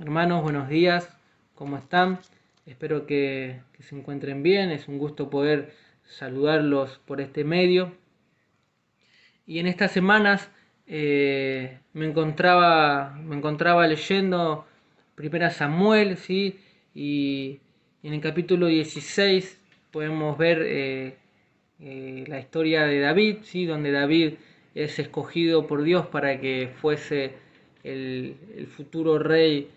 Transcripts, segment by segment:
Hermanos, buenos días, ¿cómo están? Espero que se encuentren bien, es un gusto poder saludarlos por este medio. Y en estas semanas me encontraba leyendo Primera Samuel, ¿sí? Y en el capítulo 16 podemos ver la historia de David, ¿sí? Donde David es escogido por Dios para que fuese el futuro rey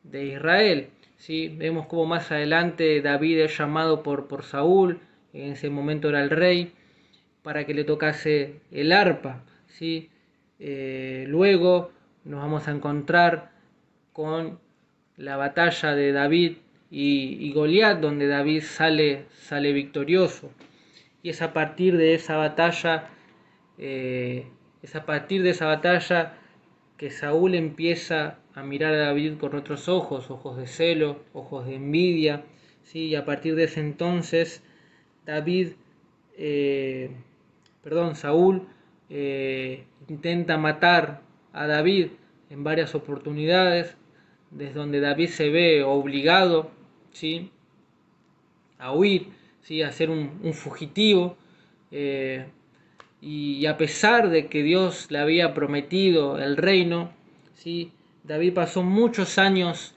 de Israel. ¿Sí? Vemos como más adelante David es llamado por Saúl, en ese momento era el rey, para que le tocase el arpa. ¿Sí? Luego nos vamos a encontrar con la batalla de David y Goliat, donde David sale victorioso. Y es a partir de esa batalla, eh, es a partir de esa batalla que Saúl empieza a mirar a David con otros ojos, ojos de celo, ojos de envidia, ¿sí? Y a partir de ese entonces, David, eh, Saúl intenta matar a David en varias oportunidades, desde donde David se ve obligado, ¿sí? A huir, ¿sí? A ser un fugitivo. eh, y a pesar de que Dios le había prometido el reino, ¿sí? David pasó muchos años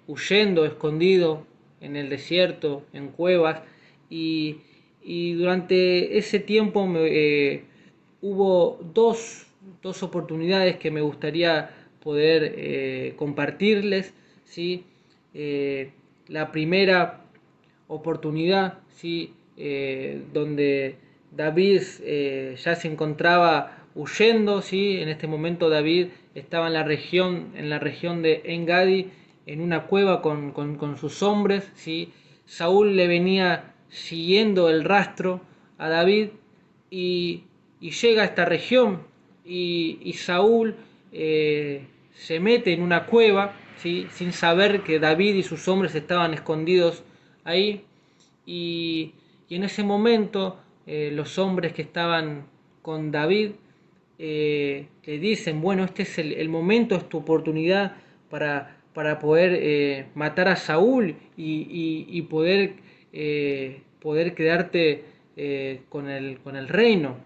huyendo, escondido en el desierto, en cuevas, y, y durante ese tiempo hubo dos oportunidades que me gustaría poder compartirles, ¿sí? La primera oportunidad, ¿sí? Donde David ya se encontraba huyendo, ¿sí? En este momento David estaba en la región de Engadi, en una cueva con sus hombres, ¿sí? Saúl le venía siguiendo el rastro a David y, y llega a esta región y Saúl se mete en una cueva, ¿sí? Sin saber que David y sus hombres estaban escondidos ahí y, y en ese momento los hombres que estaban con David le dicen, bueno, este es el momento, es tu oportunidad para poder matar a Saúl y poder quedarte con el reino.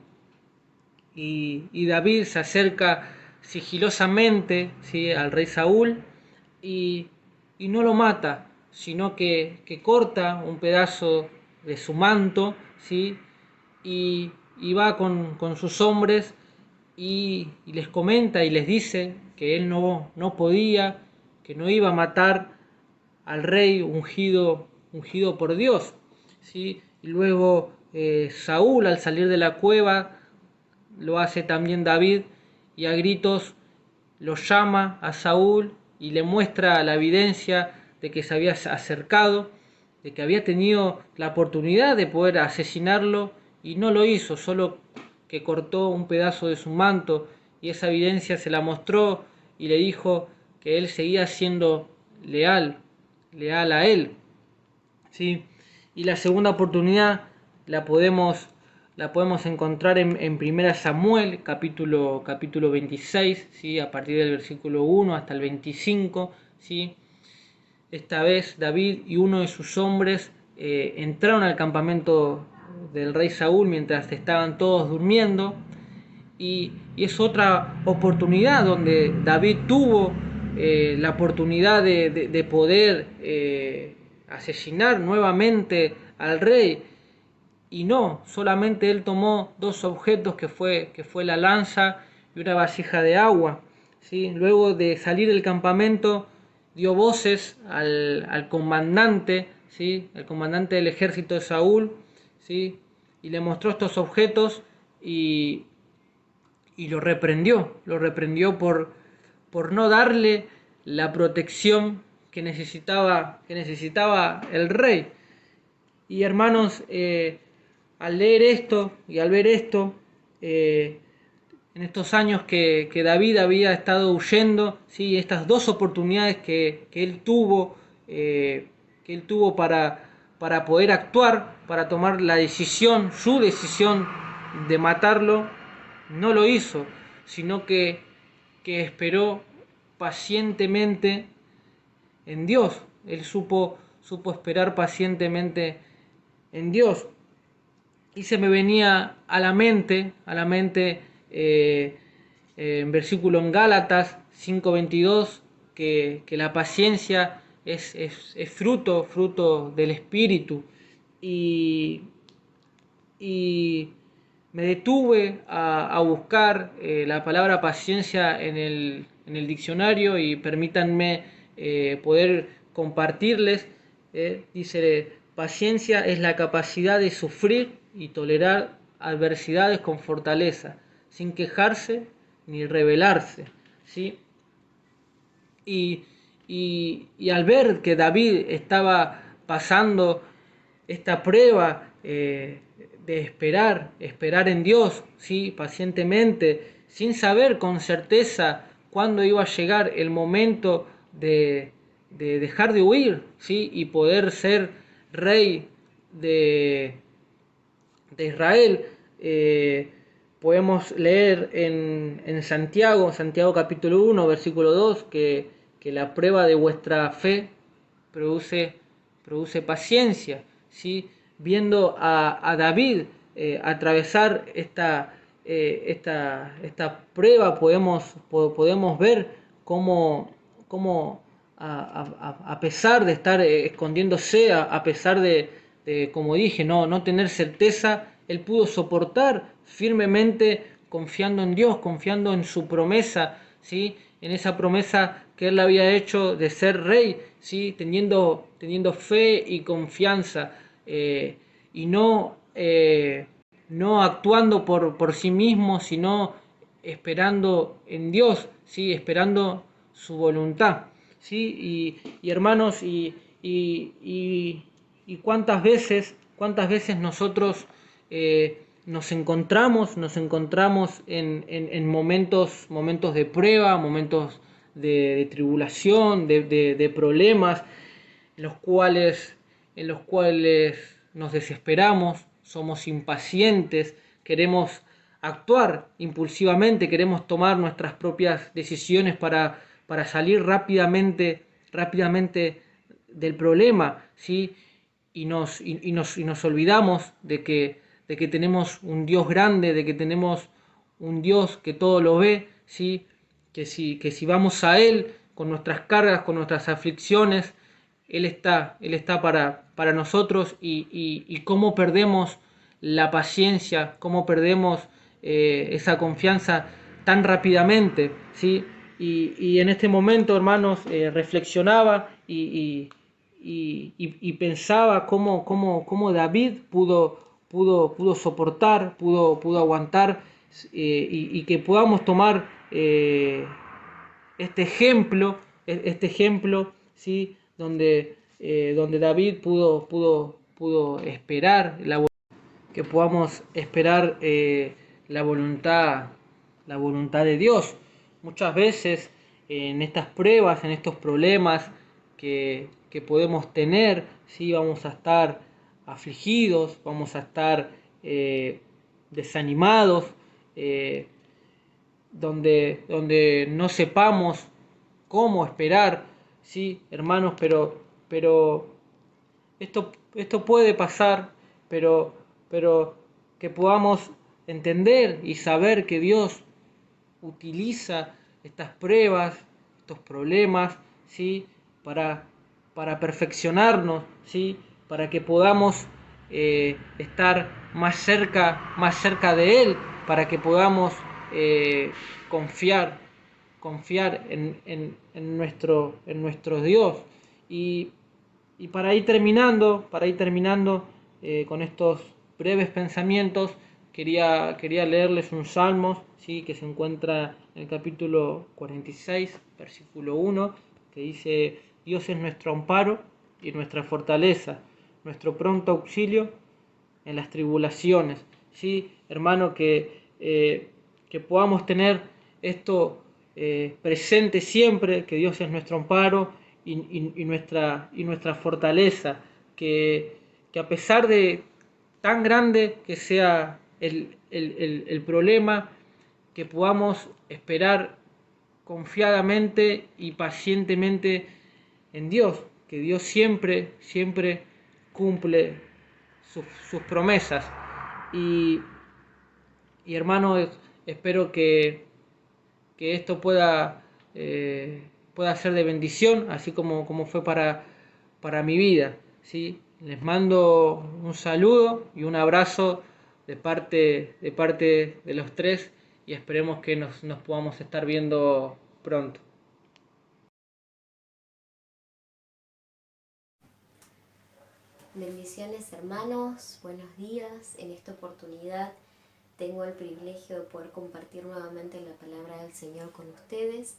Y David se acerca sigilosamente, ¿sí? Al rey Saúl y, y no lo mata, sino que corta un pedazo de su manto, ¿sí? Y va con sus hombres y les comenta y les dice que él no podía, que no iba a matar al rey ungido por Dios, ¿sí? Y luego Saúl, al salir de la cueva, lo hace también David y a gritos lo llama a Saúl y le muestra la evidencia de que se había acercado, de que había tenido la oportunidad de poder asesinarlo y no lo hizo, solo que cortó un pedazo de su manto y esa evidencia se la mostró y le dijo que él seguía siendo leal a él, ¿sí? Y la segunda oportunidad la podemos, la podemos encontrar en 1 Samuel, capítulo 26, ¿sí? A partir del versículo 1 hasta el 25, ¿sí? Esta vez David y uno de sus hombres entraron al campamento del rey Saúl mientras estaban todos durmiendo y es otra oportunidad donde David tuvo la oportunidad de poder asesinar nuevamente al rey y no, solamente él tomó dos objetos que fue la lanza y una vasija de agua, ¿sí? Luego de salir del campamento dio voces al comandante, ¿sí? El comandante del ejército de Saúl, ¿sí? Y le mostró estos objetos y, y lo reprendió por no darle la protección que necesitaba el rey. Y hermanos, al leer esto y al ver esto, en estos años que David había estado huyendo, ¿sí? Estas dos oportunidades que él tuvo para poder actuar, para tomar la decisión, su decisión de matarlo, no lo hizo, sino que esperó pacientemente en Dios. Él supo esperar pacientemente en Dios. Y se me venía a la mente, en versículo en Gálatas 5:22, que la paciencia es fruto del Espíritu. Y, y me detuve a buscar la palabra paciencia en el diccionario, y permítanme poder compartirles. Dice: paciencia es la capacidad de sufrir y tolerar adversidades con fortaleza, sin quejarse ni rebelarse, ¿sí? Y, y al ver que David estaba pasando esta prueba de esperar en Dios, ¿sí? Pacientemente, sin saber con certeza cuándo iba a llegar el momento de dejar de huir, ¿sí? Y poder ser rey de Israel. Podemos leer en Santiago capítulo 1, versículo 2, que la prueba de vuestra fe produce paciencia, ¿sí? Viendo a David atravesar esta prueba, podemos ver cómo a pesar de estar escondiéndose, a pesar de, como dije, no tener certeza, él pudo soportar firmemente, confiando en Dios, confiando en su promesa, ¿sí? En esa promesa que él había hecho de ser rey, ¿sí? Teniendo fe y confianza, y no actuando por sí mismo, sino esperando en Dios, ¿sí? Esperando su voluntad, ¿sí? Y hermanos, y cuántas veces nosotros nos encontramos en momentos de prueba, momentos de tribulación, de problemas, en los cuales nos desesperamos, somos impacientes, queremos actuar impulsivamente, queremos tomar nuestras propias decisiones para salir rápidamente del problema, ¿sí? Y nos olvidamos de que tenemos un Dios grande, de que tenemos un Dios que todo lo ve, ¿sí? Que si vamos a Él con nuestras cargas, con nuestras aflicciones, Él está para nosotros. Y cómo perdemos la paciencia, cómo perdemos esa confianza tan rápidamente, ¿sí? Y en este momento, hermanos, reflexionaba y pensaba cómo David pudo soportar, pudo aguantar, y que podamos tomar este ejemplo, ¿sí? Donde David pudo esperar, que podamos esperar la voluntad de Dios. Muchas veces en estas pruebas, en estos problemas que podemos tener, ¿sí? Vamos a estar afligidos, vamos a estar desanimados, eh, donde no sepamos cómo esperar, ¿sí, hermanos? Pero esto puede pasar, pero que podamos entender y saber que Dios utiliza estas pruebas, estos problemas, ¿sí? Para perfeccionarnos, ¿sí? Para que podamos estar más cerca de Él, para que podamos confiar en nuestro Dios. Y, y para ir terminando con estos breves pensamientos, quería leerles un salmo, ¿sí? Que se encuentra en el capítulo 46, versículo 1, que dice: Dios es nuestro amparo y nuestra fortaleza, nuestro pronto auxilio en las tribulaciones. ¿Sí, hermano? Que podamos tener esto presente siempre, que Dios es nuestro amparo y nuestra fortaleza, que a pesar de tan grande que sea el problema, que podamos esperar confiadamente y pacientemente en Dios, que Dios siempre, siempre cumple sus promesas. Y, y hermano, espero que esto pueda ser de bendición, así como fue para mi vida. ¿Sí? Les mando un saludo y un abrazo de parte de los tres y esperemos que nos podamos estar viendo pronto. Bendiciones hermanos, buenos días. En esta oportunidad tengo el privilegio de poder compartir nuevamente la palabra del Señor con ustedes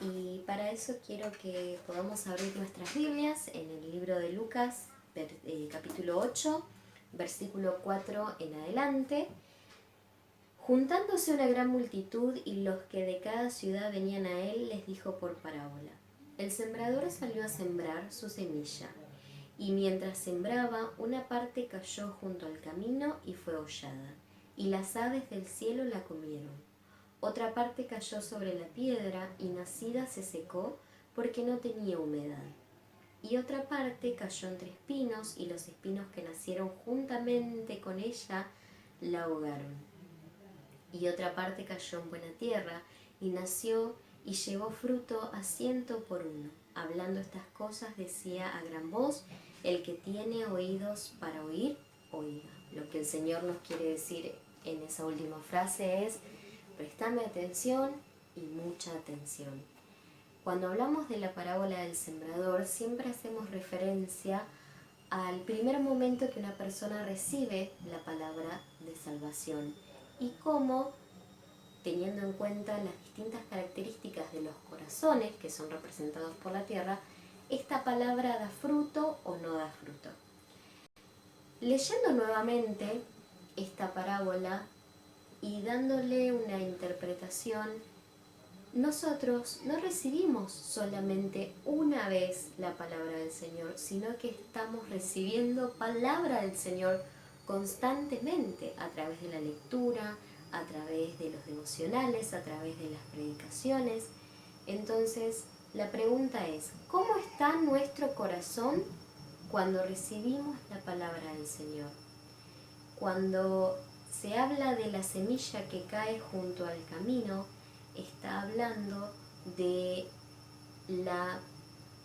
y para eso quiero que podamos abrir nuestras Biblias en el libro de Lucas, capítulo 8, versículo 4 en adelante. Juntándose una gran multitud y los que de cada ciudad venían a él, les dijo por parábola: el sembrador salió a sembrar su semilla. Y mientras sembraba, una parte cayó junto al camino y fue hollada, y las aves del cielo la comieron. Otra parte cayó sobre la piedra y nacida se secó porque no tenía humedad. Y otra parte cayó entre espinos y los espinos que nacieron juntamente con ella la ahogaron. Y otra parte cayó en buena tierra y nació y llevó fruto a 100 por 1. Hablando estas cosas decía a gran voz: el que tiene oídos para oír, oiga. Lo que el Señor nos quiere decir en esa última frase es: prestame atención y mucha atención. Cuando hablamos de la parábola del sembrador, siempre hacemos referencia al primer momento que una persona recibe la palabra de salvación y cómo, teniendo en cuenta las distintas características de los corazones que son representados por la tierra, esta palabra da fruto o no da fruto. Leyendo nuevamente esta parábola y dándole una interpretación, nosotros no recibimos solamente una vez la palabra del Señor, sino que estamos recibiendo palabra del Señor constantemente a través de la lectura, a través de los devocionales, a través de las predicaciones. Entonces, la pregunta es: ¿cómo está nuestro corazón cuando recibimos la palabra del Señor? Cuando se habla de la semilla que cae junto al camino, está hablando de la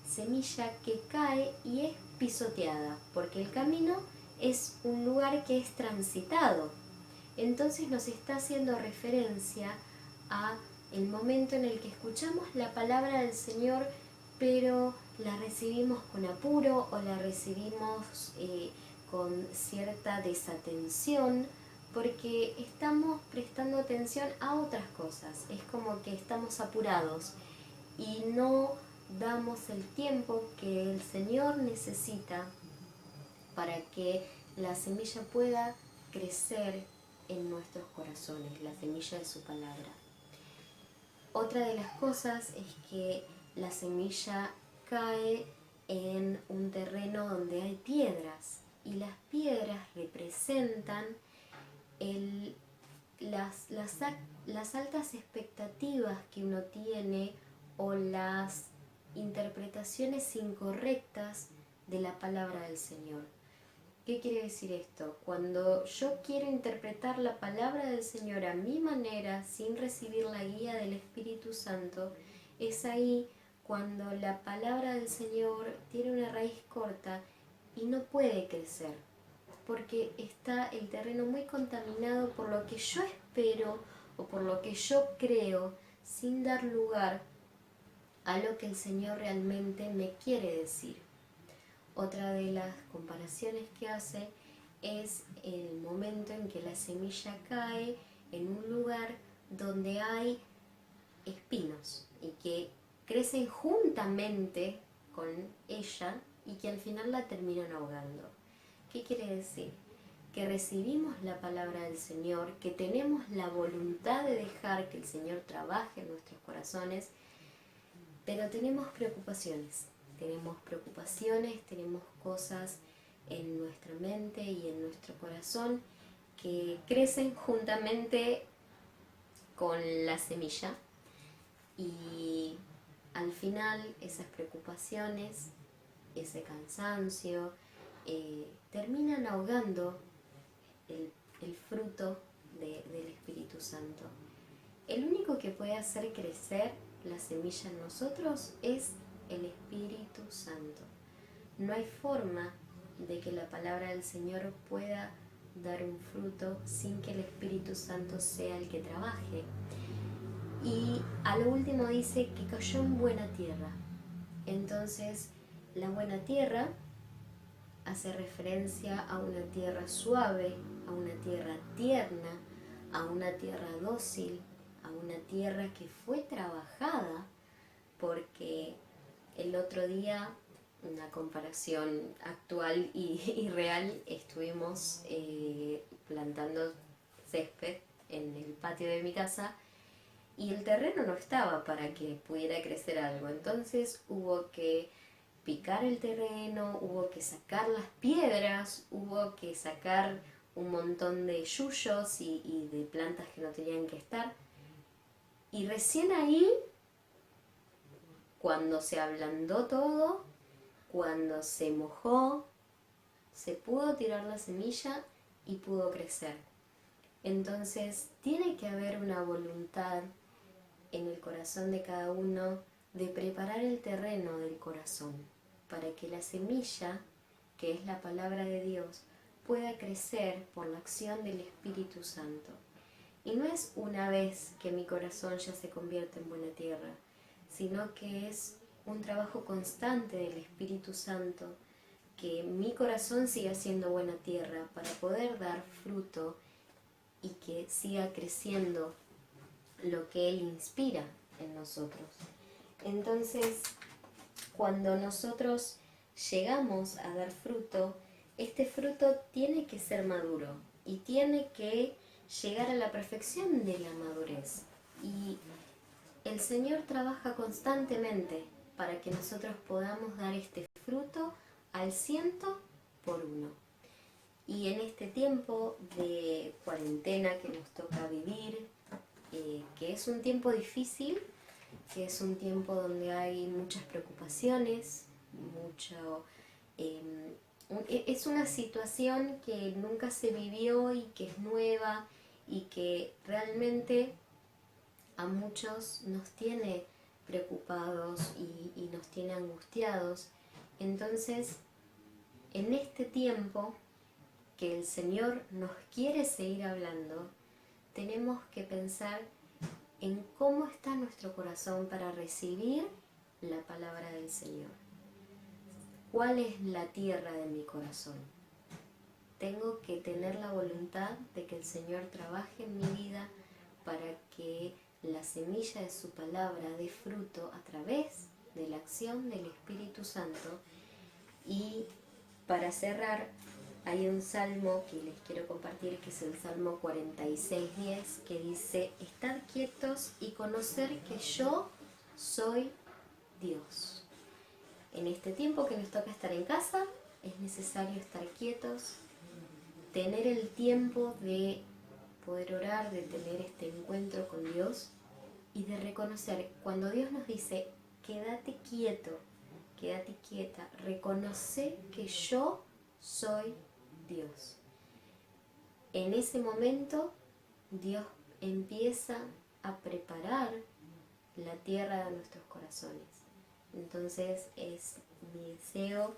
semilla que cae y es pisoteada, porque el camino es un lugar que es transitado. Entonces nos está haciendo referencia a el momento en el que escuchamos la palabra del Señor, pero la recibimos con apuro o la recibimos con cierta desatención, porque estamos prestando atención a otras cosas. Es como que estamos apurados y no damos el tiempo que el Señor necesita para que la semilla pueda crecer en nuestros corazones, la semilla de su palabra. Otra de las cosas es que la semilla cae en un terreno donde hay piedras y las piedras representan las altas expectativas que uno tiene o las interpretaciones incorrectas de la palabra del Señor. ¿Qué quiere decir esto? Cuando yo quiero interpretar la palabra del Señor a mi manera, sin recibir la guía del Espíritu Santo, es ahí cuando la palabra del Señor tiene una raíz corta y no puede crecer, porque está el terreno muy contaminado por lo que yo espero o por lo que yo creo, sin dar lugar a lo que el Señor realmente me quiere decir. Otra de las comparaciones que hace es el momento en que la semilla cae en un lugar donde hay espinos y que crecen juntamente con ella y que al final la terminan ahogando. ¿Qué quiere decir? Que recibimos la palabra del Señor, que tenemos la voluntad de dejar que el Señor trabaje en nuestros corazones, pero tenemos preocupaciones. Tenemos cosas en nuestra mente y en nuestro corazón que crecen juntamente con la semilla Y al final esas preocupaciones, ese cansancio, terminan ahogando el fruto del Espíritu Santo. El único que puede hacer crecer la semilla en nosotros es el Espíritu Santo. No hay forma de que la palabra del Señor pueda dar un fruto sin que el Espíritu Santo sea el que trabaje. Y a lo último dice que cayó en buena tierra. Entonces, la buena tierra hace referencia a una tierra suave, a una tierra tierna, a una tierra dócil, a una tierra que fue trabajada, porque el otro día, una comparación actual y real, estuvimos plantando césped en el patio de mi casa y el terreno no estaba para que pudiera crecer algo. Entonces hubo que picar el terreno, hubo que sacar las piedras, hubo que sacar un montón de yuyos y de plantas que no tenían que estar. Y recién ahí, cuando se ablandó todo, cuando se mojó, se pudo tirar la semilla y pudo crecer. Entonces tiene que haber una voluntad en el corazón de cada uno de preparar el terreno del corazón para que la semilla, que es la palabra de Dios, pueda crecer por la acción del Espíritu Santo. Y no es una vez que mi corazón ya se convierte en buena tierra, sino que es un trabajo constante del Espíritu Santo, que mi corazón siga siendo buena tierra para poder dar fruto y que siga creciendo lo que Él inspira en nosotros. Entonces, cuando nosotros llegamos a dar fruto, este fruto tiene que ser maduro y tiene que llegar a la perfección de la madurez. Y el Señor trabaja constantemente para que nosotros podamos dar este fruto al 100%. Y en este tiempo de cuarentena que nos toca vivir, que es un tiempo difícil, que es un tiempo donde hay muchas preocupaciones, es una situación que nunca se vivió y que es nueva y que realmente a muchos nos tiene preocupados y nos tiene angustiados. Entonces, en este tiempo que el Señor nos quiere seguir hablando, tenemos que pensar en cómo está nuestro corazón para recibir la palabra del Señor. ¿Cuál es la tierra de mi corazón? Tengo que tener la voluntad de que el Señor trabaje en mi vida para que la semilla de su palabra dé fruto a través de la acción del Espíritu Santo. Y para cerrar, hay un salmo que les quiero compartir, que es el Salmo 46:10, que dice: estad quietos y conocer que yo soy Dios. En este tiempo que nos toca estar en casa, es necesario estar quietos, tener el tiempo de poder orar, de tener este encuentro con Dios y de reconocer cuando Dios nos dice: quédate quieto, quédate quieta, reconoce que yo soy Dios. En ese momento Dios empieza a preparar la tierra de nuestros corazones. Entonces es mi deseo,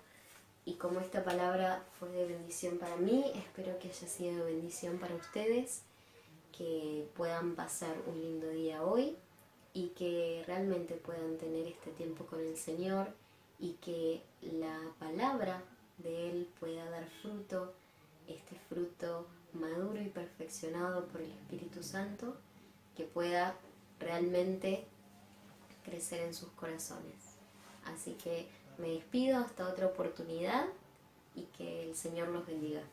y como esta palabra fue de bendición para mí, espero que haya sido de bendición para ustedes, que puedan pasar un lindo día hoy y que realmente puedan tener este tiempo con el Señor y que la palabra de Él pueda dar fruto, este fruto maduro y perfeccionado por el Espíritu Santo, que pueda realmente crecer en sus corazones. Así que me despido hasta otra oportunidad y que el Señor los bendiga.